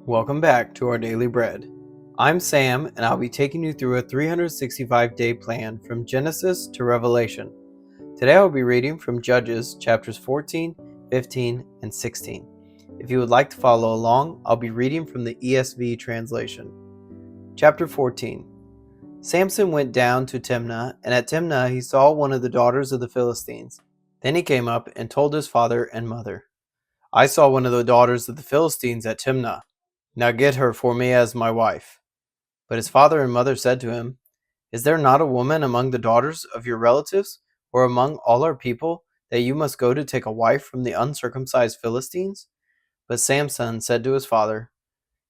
Welcome back to our Daily Bread. I'm Sam, and I'll be taking you through a 365-day plan from Genesis to Revelation. Today I'll be reading from Judges chapters 14, 15, and 16. If you would like to follow along, I'll be reading from the ESV translation. Chapter 14. Samson went down to Timnah, and at Timnah he saw one of the daughters of the Philistines. Then he came up and told his father and mother, "I saw one of the daughters of the Philistines at Timnah. Now get her for me as my wife." But his father and mother said to him, "Is there not a woman among the daughters of your relatives, or among all our people, that you must go to take a wife from the uncircumcised Philistines?" But Samson said to his father,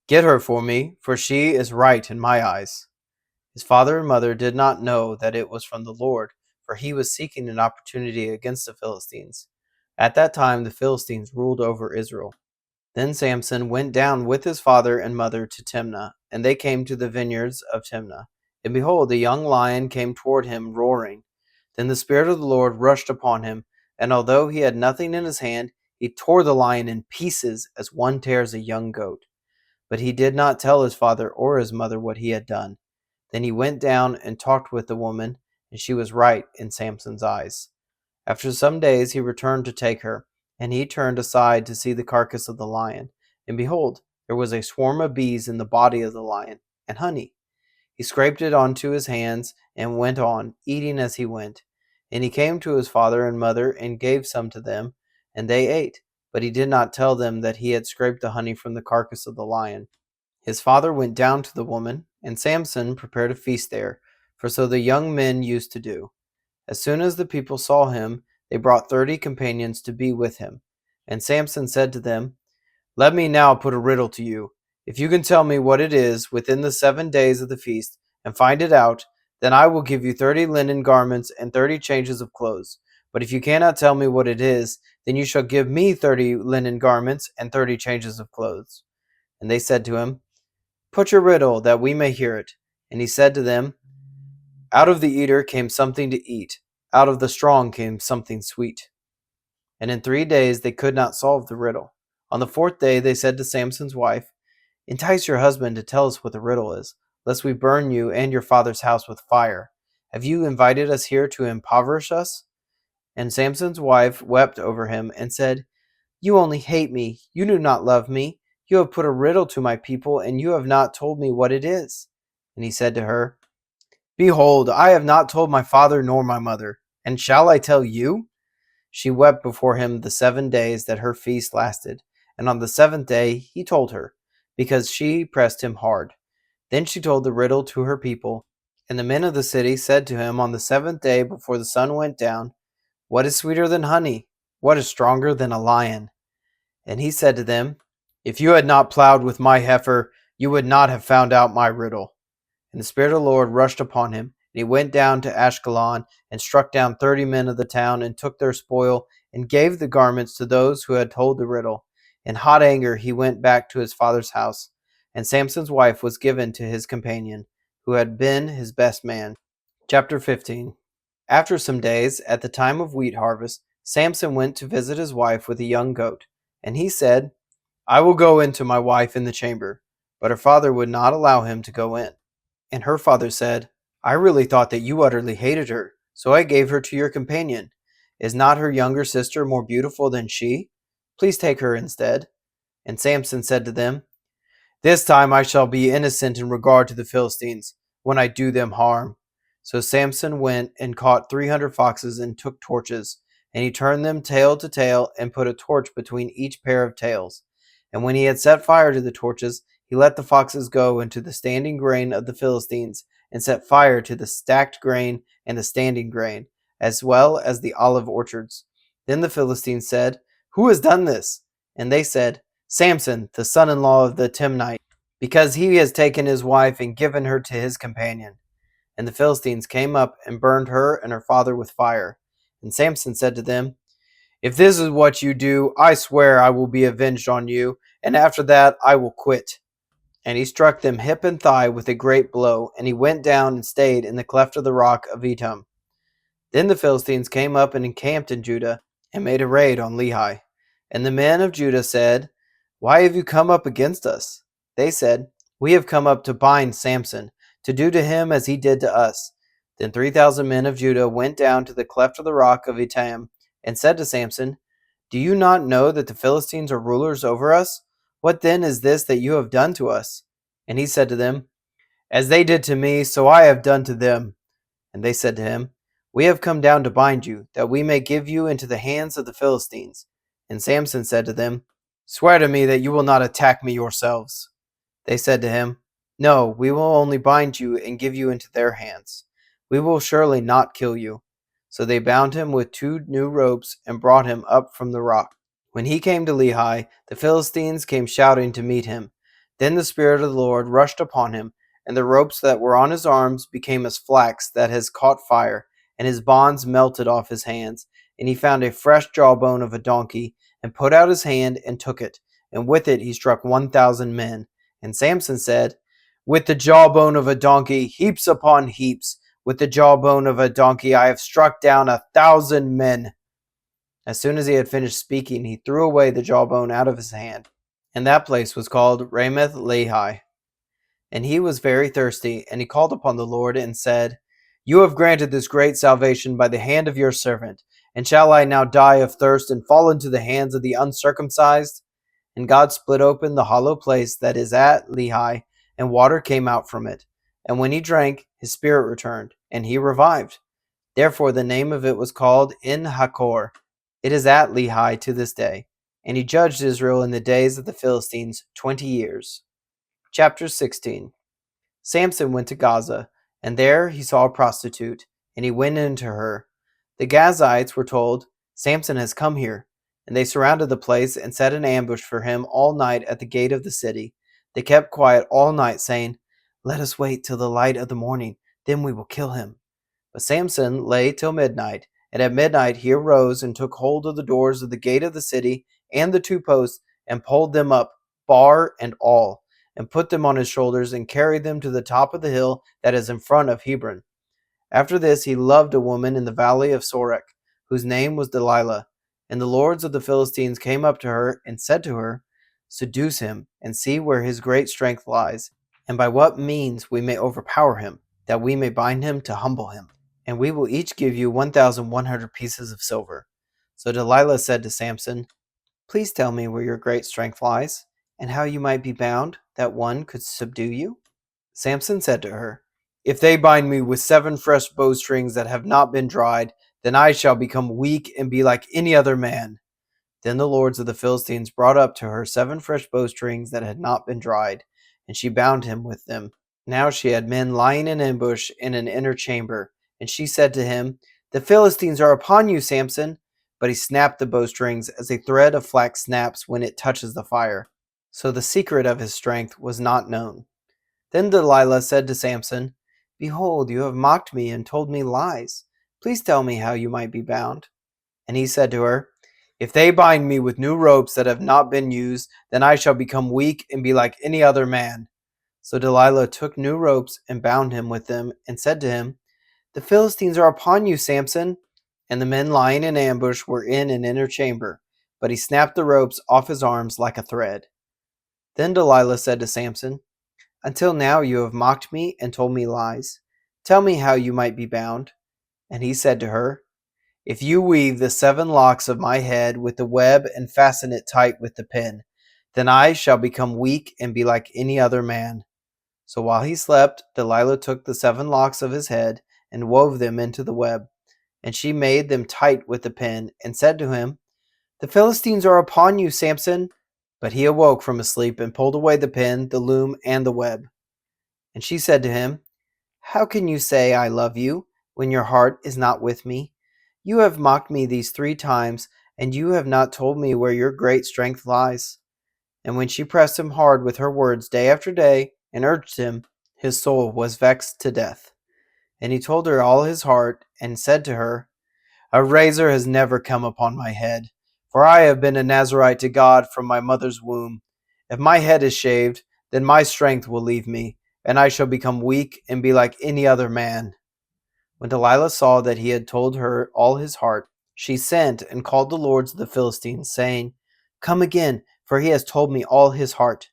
"Get her for me, for she is right in my eyes." His father and mother did not know that it was from the Lord, for he was seeking an opportunity against the Philistines. At that time the Philistines ruled over Israel. Then Samson went down with his father and mother to Timnah, and they came to the vineyards of Timnah. And behold, a young lion came toward him, roaring. Then the Spirit of the Lord rushed upon him, and although he had nothing in his hand, he tore the lion in pieces as one tears a young goat. But he did not tell his father or his mother what he had done. Then he went down and talked with the woman, and she was right in Samson's eyes. After some days he returned to take her, and he turned aside to see the carcass of the lion. And behold, there was a swarm of bees in the body of the lion, and honey. He scraped it onto his hands, and went on, eating as he went. And he came to his father and mother, and gave some to them, and they ate. But he did not tell them that he had scraped the honey from the carcass of the lion. His father went down to the woman, and Samson prepared a feast there, for so the young men used to do. As soon as the people saw him, they brought 30 companions to be with him. And Samson said to them, "Let me now put a riddle to you. If you can tell me what it is within the 7 days of the feast, and find it out, then I will give you 30 linen garments and 30 changes of clothes. But if you cannot tell me what it is, then you shall give me 30 linen garments and 30 changes of clothes." And they said to him, "Put your riddle, that we may hear it." And he said to them, "Out of the eater came something to eat. Out of the strong came something sweet." And in 3 days they could not solve the riddle. On the 4th day they said to Samson's wife, "Entice your husband to tell us what the riddle is, lest we burn you and your father's house with fire. Have you invited us here to impoverish us?" And Samson's wife wept over him and said, "You only hate me. You do not love me. You have put a riddle to my people, and you have not told me what it is." And he said to her, "Behold, I have not told my father nor my mother, and shall I tell you?" She wept before him the 7 days that her feast lasted, and on the 7th day he told her, because she pressed him hard. Then she told the riddle to her people, and the men of the city said to him on the 7th day before the sun went down, "What is sweeter than honey? What is stronger than a lion?" And he said to them, "If you had not plowed with my heifer, you would not have found out my riddle." And the Spirit of the Lord rushed upon him, and he went down to Ashkelon, and struck down 30 men of the town, and took their spoil, and gave the garments to those who had told the riddle. In hot anger he went back to his father's house, and Samson's wife was given to his companion, who had been his best man. Chapter 15. After some days, at the time of wheat harvest, Samson went to visit his wife with a young goat. And he said, "I will go in to my wife in the chamber." But her father would not allow him to go in. And her father said, "I really thought that you utterly hated her, so I gave her to your companion. Is not her younger sister more beautiful than she? Please take her instead." And Samson said to them, "This time I shall be innocent in regard to the Philistines, when I do them harm." So Samson went and caught 300 foxes and took torches, and he turned them tail to tail and put a torch between each pair of tails. And when he had set fire to the torches, he let the foxes go into the standing grain of the Philistines, and set fire to the stacked grain and the standing grain, as well as the olive orchards. Then the Philistines said, "Who has done this?" And they said, "Samson, the son-in-law of the Timnite, because he has taken his wife and given her to his companion." And the Philistines came up and burned her and her father with fire. And Samson said to them, "If this is what you do, I swear I will be avenged on you, and after that I will quit." And he struck them hip and thigh with a great blow, and he went down and stayed in the cleft of the rock of Etam. Then the Philistines came up and encamped in Judah, and made a raid on Lehi. And the men of Judah said, "Why have you come up against us?" They said, "We have come up to bind Samson, to do to him as he did to us." Then 3,000 men of Judah went down to the cleft of the rock of Etam and said to Samson, "Do you not know that the Philistines are rulers over us? What then is this that you have done to us?" And he said to them, "As they did to me, so I have done to them." And they said to him, "We have come down to bind you, that we may give you into the hands of the Philistines." And Samson said to them, "Swear to me that you will not attack me yourselves." They said to him, "No, we will only bind you and give you into their hands. We will surely not kill you." So they bound him with 2 new ropes and brought him up from the rock. When he came to Lehi, the Philistines came shouting to meet him. Then the Spirit of the Lord rushed upon him, and the ropes that were on his arms became as flax that has caught fire, and his bonds melted off his hands. And he found a fresh jawbone of a donkey, and put out his hand and took it, and with it he struck 1,000 men. And Samson said, "With the jawbone of a donkey, heaps upon heaps, with the jawbone of a donkey I have struck down 1,000 men." As soon as he had finished speaking, he threw away the jawbone out of his hand. And that place was called Ramath Lehi. And he was very thirsty, and he called upon the Lord and said, "You have granted this great salvation by the hand of your servant, and shall I now die of thirst and fall into the hands of the uncircumcised?" And God split open the hollow place that is at Lehi, and water came out from it. And when he drank, his spirit returned, and he revived. Therefore the name of it was called En Hakor. It is at Lehi to this day. And he judged Israel in the days of the Philistines 20 years. Chapter 16. Samson went to Gaza, and there he saw a prostitute, and he went into her. The Gazites were told, "Samson has come here." And they surrounded the place and set an ambush for him all night at the gate of the city. They kept quiet all night, saying, "Let us wait till the light of the morning, then we will kill him." But Samson lay till midnight, and at midnight he arose and took hold of the doors of the gate of the city and the 2 posts, and pulled them up, bar and all, and put them on his shoulders, and carried them to the top of the hill that is in front of Hebron. After this he loved a woman in the valley of Sorek, whose name was Delilah. And the lords of the Philistines came up to her and said to her, "Seduce him, and see where his great strength lies, and by what means we may overpower him, that we may bind him to humble him. And we will each give you 1,100 pieces of silver." So Delilah said to Samson, "Please tell me where your great strength lies, and how you might be bound, that one could subdue you." Samson said to her, "If they bind me with 7 fresh bowstrings that have not been dried, then I shall become weak and be like any other man." Then the lords of the Philistines brought up to her 7 fresh bowstrings that had not been dried, and she bound him with them. Now she had men lying in ambush in an inner chamber, and she said to him, "The Philistines are upon you, Samson." But he snapped the bowstrings as a thread of flax snaps when it touches the fire. So the secret of his strength was not known. Then Delilah said to Samson, "Behold, you have mocked me and told me lies. Please tell me how you might be bound." And he said to her, "If they bind me with new ropes that have not been used, then I shall become weak and be like any other man." So Delilah took new ropes and bound him with them, and said to him, "The Philistines are upon you, Samson." And the men lying in ambush were in an inner chamber, but he snapped the ropes off his arms like a thread. Then Delilah said to Samson, "Until now you have mocked me and told me lies. Tell me how you might be bound." And he said to her, "If you weave the 7 locks of my head with the web and fasten it tight with the pin, then I shall become weak and be like any other man." So while he slept, Delilah took the 7 locks of his head and wove them into the web. And she made them tight with the pin, and said to him, "The Philistines are upon you, Samson." But he awoke from his sleep and pulled away the pin, the loom, and the web. And she said to him, "How can you say I love you, when your heart is not with me? You have mocked me these 3 times, and you have not told me where your great strength lies." And when she pressed him hard with her words day after day, and urged him, his soul was vexed to death. And he told her all his heart, and said to her, "A razor has never come upon my head, for I have been a Nazarite to God from my mother's womb. If my head is shaved, then my strength will leave me, and I shall become weak and be like any other man." When Delilah saw that he had told her all his heart, she sent and called the lords of the Philistines, saying, "Come again, for he has told me all his heart."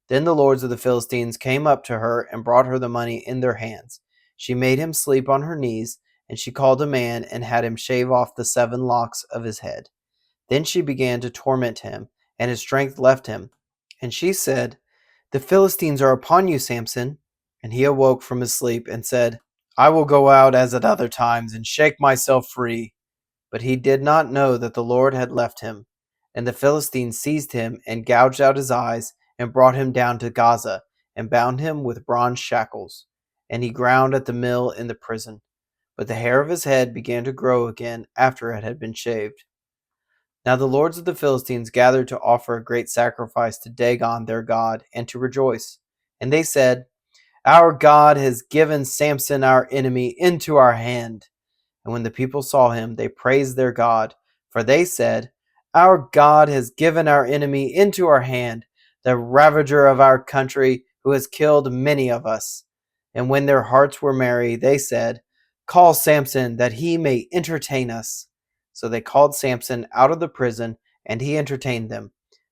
Then the lords of the Philistines came up to her and brought her the money in their hands. She made him sleep on her knees, and she called a man and had him shave off the 7 locks of his head. Then she began to torment him, and his strength left him. And she said, "The Philistines are upon you, Samson." And he awoke from his sleep and said, "I will go out as at other times and shake myself free." But he did not know that the Lord had left him. And the Philistines seized him and gouged out his eyes and brought him down to Gaza and bound him with bronze shackles. And he ground at the mill in the prison. But the hair of his head began to grow again after it had been shaved. Now the lords of the Philistines gathered to offer a great sacrifice to Dagon their god and to rejoice. And they said, "Our God has given Samson our enemy into our hand." And when the people saw him, they praised their God, for they said, "Our God has given our enemy into our hand, the ravager of our country, who has killed many of us." And when their hearts were merry, they said, "Call Samson, that he may entertain us." So they called Samson out of the prison, and he entertained them.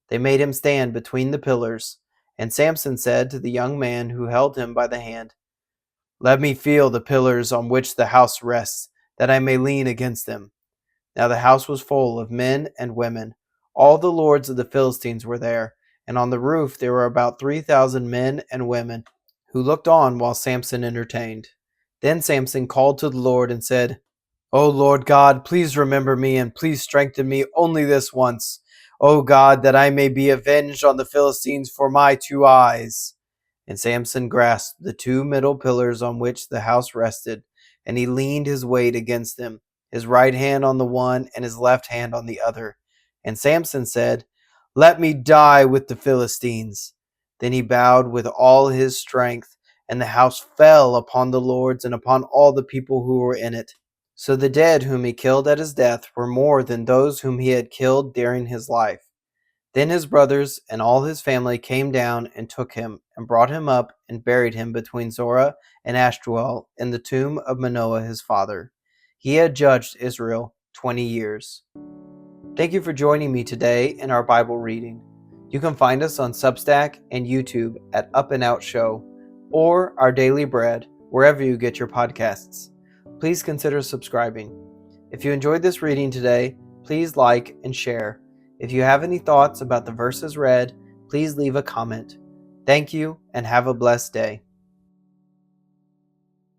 They made him stand between the pillars. And Samson said to the young man who held him by the hand, "Let me feel the pillars on which the house rests, that I may lean against them." Now the house was full of men and women. All the lords of the Philistines were there, and on the roof there were about 3,000 men and women, who looked on while Samson entertained. Then Samson called to the Lord and said, "O Lord God, please remember me and please strengthen me only this once, O God, that I may be avenged on the Philistines for my 2 eyes." And Samson grasped the 2 middle pillars on which the house rested, and he leaned his weight against them, his right hand on the one and his left hand on the other. And Samson said, "Let me die with the Philistines." Then he bowed with all his strength, and the house fell upon the lords and upon all the people who were in it. So the dead whom he killed at his death were more than those whom he had killed during his life. Then his brothers and all his family came down and took him and brought him up and buried him between Zorah and Ashtaol in the tomb of Manoah his father. He had judged Israel 20 years. Thank you for joining me today in our Bible reading. You can find us on Substack and YouTube at Up+Out Show, or Our Daily Bread wherever you get your podcasts. Please consider subscribing. If you enjoyed this reading today, please like and share. If you have any thoughts about the verses read, please leave a comment. Thank you and have a blessed day.